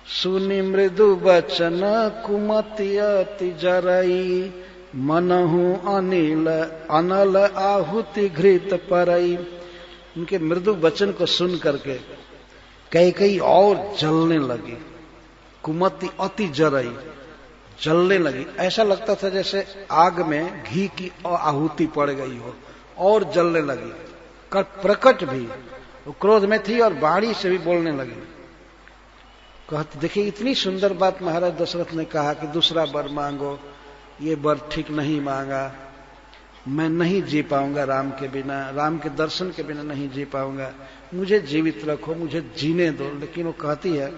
सुनि मृदु बचन कुमति अति जरई, मनहु अनिल अनल आहुति घृत परई। उनके मृदु वचन को सुन करके कैकेयी और जलने लगी। कुमति अति जरई, जलने लगी। ऐसा लगता था जैसे आग में घी की आहुति पड़ गई हो, और जलने लगी। प्रकट भी वो क्रोध में थी और वाणी से भी बोलने लगी। कहती, देखिए इतनी सुंदर बात महाराज दशरथ ने कहा कि दूसरा वर मांगो, ये वर ठीक नहीं मांगा, मैं नहीं जी पाऊंगा राम के बिना, राम के दर्शन के बिना नहीं जी पाऊंगा, मुझे जीवित रखो, मुझे जीने दो। लेकिन वो कहती है,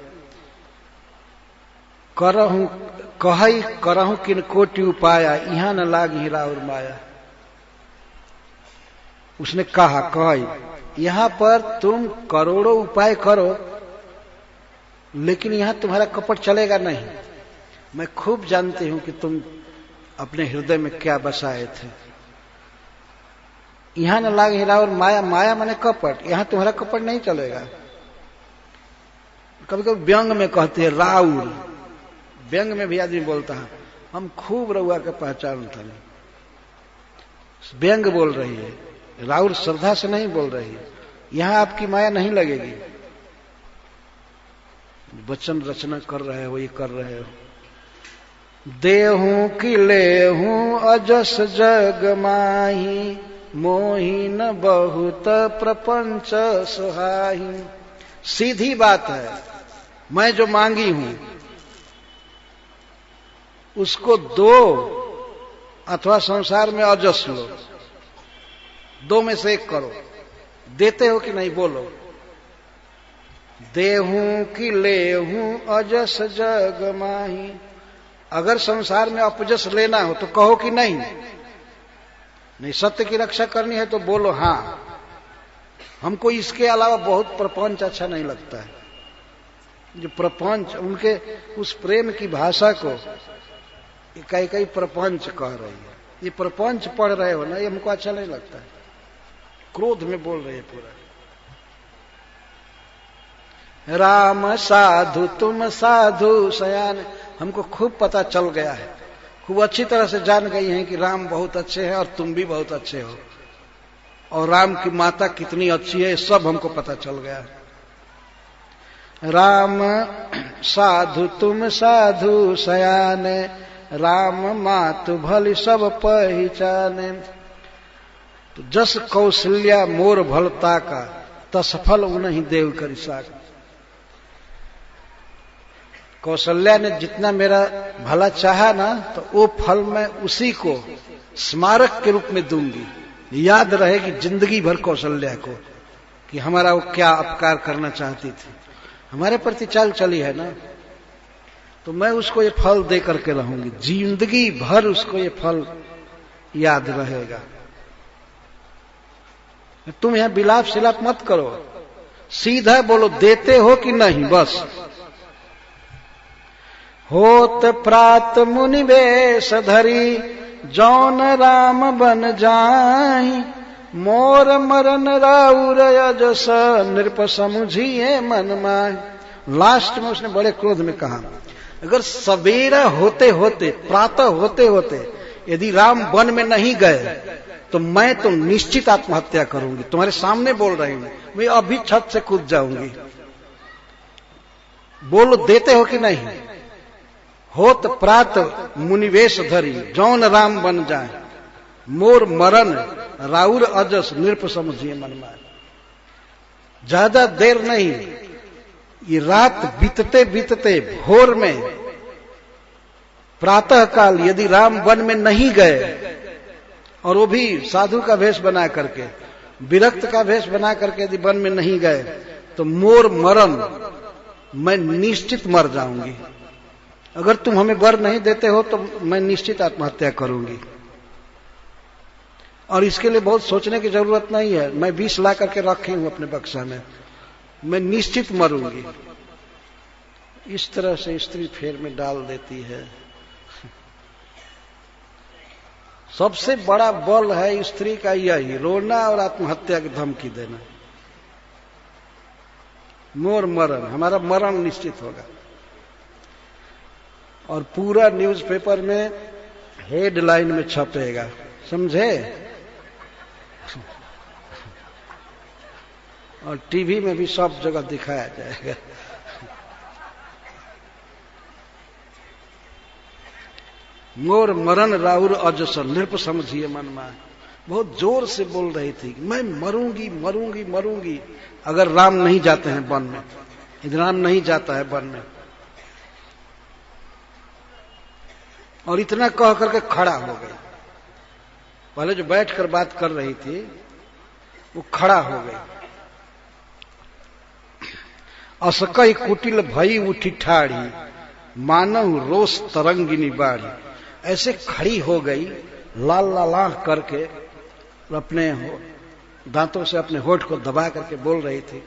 करहूं किन कोटि उपाया, यहां न लागी राउर माया। उसने कहा यहां पर तुम करोड़ों उपाय करो, लेकिन यहां तुम्हारा कपट चलेगा नहीं। मैं खूब जानती हूं कि तुम अपने हृदय में क्या बसाए थे। यहां न लाग हिरा और माया, माया माने कपट, यहां तुम्हारा कपट नहीं चलेगा। कभी कभी व्यंग में कहते हैं राउर, व्यंग में भी आदमी बोलता है हम खूब रउआ के पहचान था। व्यंग बोल रही है, राउर श्रद्धा से नहीं बोल रही है। यहां आपकी माया नहीं लगेगी। वचन रचना कर रहे हो, ये कर रहे हो। देहूं कि लेहूं अजस जग माही, मोही न बहुत प्रपंच सुहाही। सीधी बात है, मैं जो मांगी हूं उसको दो अथवा संसार में अजस लो, दो में से एक करो। देते हो कि नहीं बोलो। देहूं कि लेहूं अजस जग माही। अगर संसार में अपजस लेना हो तो कहो कि नहीं, नहीं सत्य की रक्षा करनी है तो बोलो हां। हमको इसके अलावा बहुत प्रपंच अच्छा नहीं लगता है। जो प्रपंच, उनके उस प्रेम की भाषा को कई प्रपंच कह रही है। ये प्रपंच पढ़ रहे हो ना, ये हमको अच्छा नहीं लगता है। क्रोध में बोल रहे हैं पूरा। राम साधु तुम साधु सयान। हमको खूब पता चल गया है, खूब अच्छी तरह से जान गई हैं कि राम बहुत अच्छे हैं और तुम भी बहुत अच्छे हो, और राम की माता कितनी अच्छी है, सब हमको पता चल गया है। राम साधु तुम साधु सयाने, राम मातु भली सब पहचाने। तो जस कौशल्या मोर भलता का, तस फल उन्हीं देव करि साका। कौशल्या ने जितना मेरा भला चाहा ना, तो वो फल मैं उसी को स्मारक के रूप में दूंगी। याद रहेगी जिंदगी भर कौशल्या को कि हमारा वो क्या अपकार करना चाहती थी, हमारे प्रति चाल चली है ना, तो मैं उसको ये फल दे करके रहूंगी। जिंदगी भर उसको ये फल याद रहेगा। तुम यहां बिलाप सिलाप मत करो, सीधा बोलो देते हो कि नहीं, बस। होत प्रात मुनि वेश धरी, जौन राम बन जाई, मोर मरन राउर अजस, नृप समुझिए मन माय। लास्ट में उसने बड़े क्रोध में कहा, अगर सवेरा होते होते, प्रातः होते होते यदि राम वन में नहीं गए तो मैं तो निश्चित आत्महत्या करूंगी। तुम्हारे सामने बोल रही हूं, मैं अभी छत से कूद जाऊंगी। बोलो देते हो कि नहीं। होत प्रात मुनिवेश धरी, जौन राम बन जाए, मोर मरण राउर अजस, नृप समझिए मन माय। ज्यादा देर नहीं, ये रात बीतते बीतते भोर में, प्रातः काल यदि राम वन में नहीं गए, और वो भी साधु का वेश बना करके, विरक्त का वेश बना करके यदि वन में नहीं गए, तो मोर मरण, मैं निश्चित मर जाऊंगी। अगर तुम हमें वर नहीं देते हो तो मैं निश्चित आत्महत्या करूंगी। और इसके लिए बहुत सोचने की जरूरत नहीं है, मैं 20 ला करके रखी हूं अपने बक्सा में, मैं निश्चित मरूंगी। इस तरह से स्त्री फेर में डाल देती है। सबसे बड़ा बल है स्त्री का यही, रोना और आत्महत्या की धमकी देना। मोर मरण, हमारा मरण निश्चित होगा। और पूरा न्यूज़पेपर में हेडलाइन में छपेगा, समझे? और टीवी में भी सब जगह दिखाया जाएगा। मोर मरण राउर अजसर नृप समझिए मन में। बहुत जोर से बोल रही थी, मैं मरूंगी मरूंगी मरूंगी अगर राम नहीं जाते हैं वन में, यदि राम नहीं जाता है वन में। और इतना कह करके खड़ा हो गई। पहले जो बैठकर बात कर रही थी वो खड़ा हो गई। असकई कुटिल भई उठी ठाड़ी, मानव रोष तरंगिनी बाड़ी। ऐसे खड़ी हो गई, लाल लाल करके, अपने दांतों से अपने होठ को दबा करके बोल रही थी।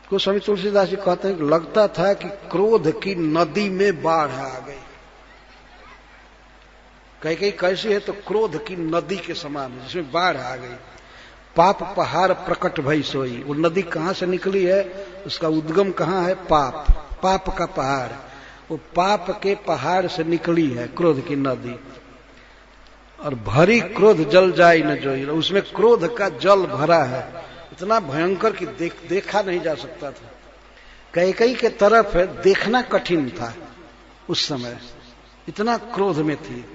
कुछ स्वामी तुलसीदास जी कहते हैं कि लगता था कि क्रोध की नदी में बाढ़ आ गई। कहीं कहीं कैसी है तो क्रोध की नदी के समान है, जिसमें बाढ़ आ गई। पाप पहाड़ प्रकट भई सोई। वो नदी कहां से निकली है, उसका उद्गम कहां है? पाप, पाप का पहाड़। वो पाप के पहाड़ से निकली है क्रोध की नदी। और भरी क्रोध जल जाई न जोई। उसमें क्रोध का जल भरा है, इतना भयंकर कि देखा नहीं जा सकता था। कई के तरफ है, देखना कठिन था उस समय, इतना क्रोध में थी।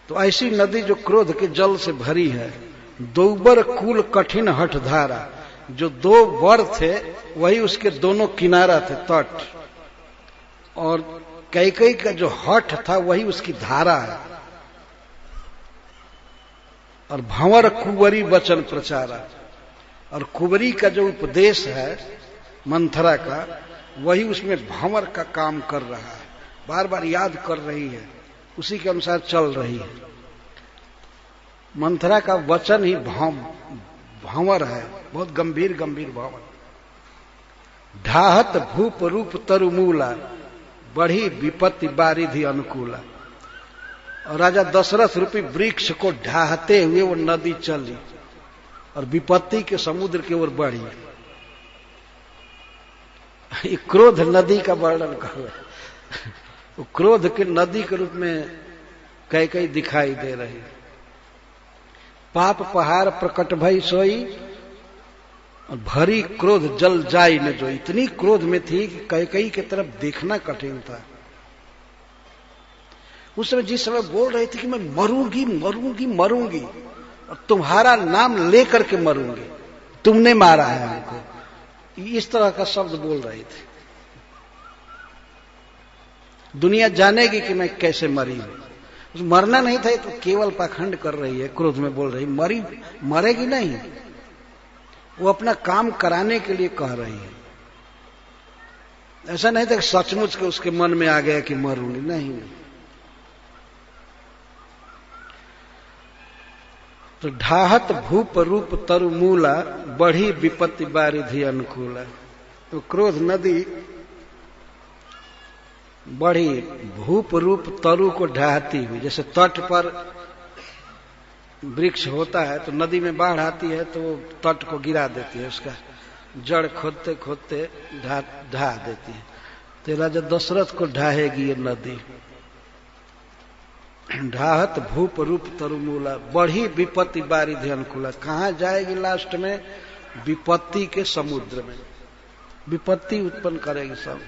तो ऐसी नदी जो क्रोध के जल से भरी है। दोबर कुल कठिन हठ धारा। जो दो वर थे वही उसके दोनों किनारा थे, तट। और कई का जो हठ था वही उसकी धारा है। और भंवर कुंवरी वचन प्रचारा। और कुंवरी का जो उपदेश है मंथरा का, वही उसमें भंवर का काम कर रहा है। बार बार याद कर रही है, उसी के अनुसार चल रही है। मंथरा का वचन ही भंवर है, बहुत गंभीर गंभीर भंवर। ढाहत भूप रूप तरुमूला, बढ़ी विपत्ति बारिधि अनुकूला। और राजा दशरथ रूपी वृक्ष को ढाहते हुए वो नदी चली और विपत्ति के समुद्र की ओर बढ़ी। क्रोध नदी का वर्णन कर, वो क्रोध के नदी के रूप में कई दिखाई दे रही। पाप पहाड़ प्रकट भई सोई, और भरी क्रोध जल जाई न जोई। इतनी क्रोध में थी कि कई के तरफ देखना कठिन था। उस समय जिस समय बोल रही थी कि मैं मरूंगी मरूंगी मरूंगी, और तुम्हारा नाम लेकर के मरूंगी, तुमने मारा है हमको, इस तरह का शब्द बोल रही थी। दुनिया जानेगी कि मैं कैसे मरी हूं। मरना नहीं था, तो केवल पाखंड कर रही है, क्रोध में बोल रही। मरेगी नहीं, वो अपना काम कराने के लिए कह रही है। ऐसा नहीं था कि सचमुच के उसके मन में आ गया कि मरूंगी, नहीं। तो ढाहत भूप रूप तरुमूला, बढ़ी विपत्ति बारिधि अनुकूला। तो क्रोध नदी बढ़ी, भूप रूप तरु को ढाहती हुई। जैसे तट पर वृक्ष होता है तो नदी में बाढ़ आती है तो वो तट को गिरा देती है, उसका जड़ खोदते खोदते ढा देती है। तो राजा दशरथ को ढाहेगी ये नदी। ढाहत भूप रूप तरुमूला, बढ़ी विपत्ति बारिधि अनुकूला। कहां जाएगी लास्ट में? विपत्ति के समुद्र में। विपत्ति उत्पन्न करेगी सब।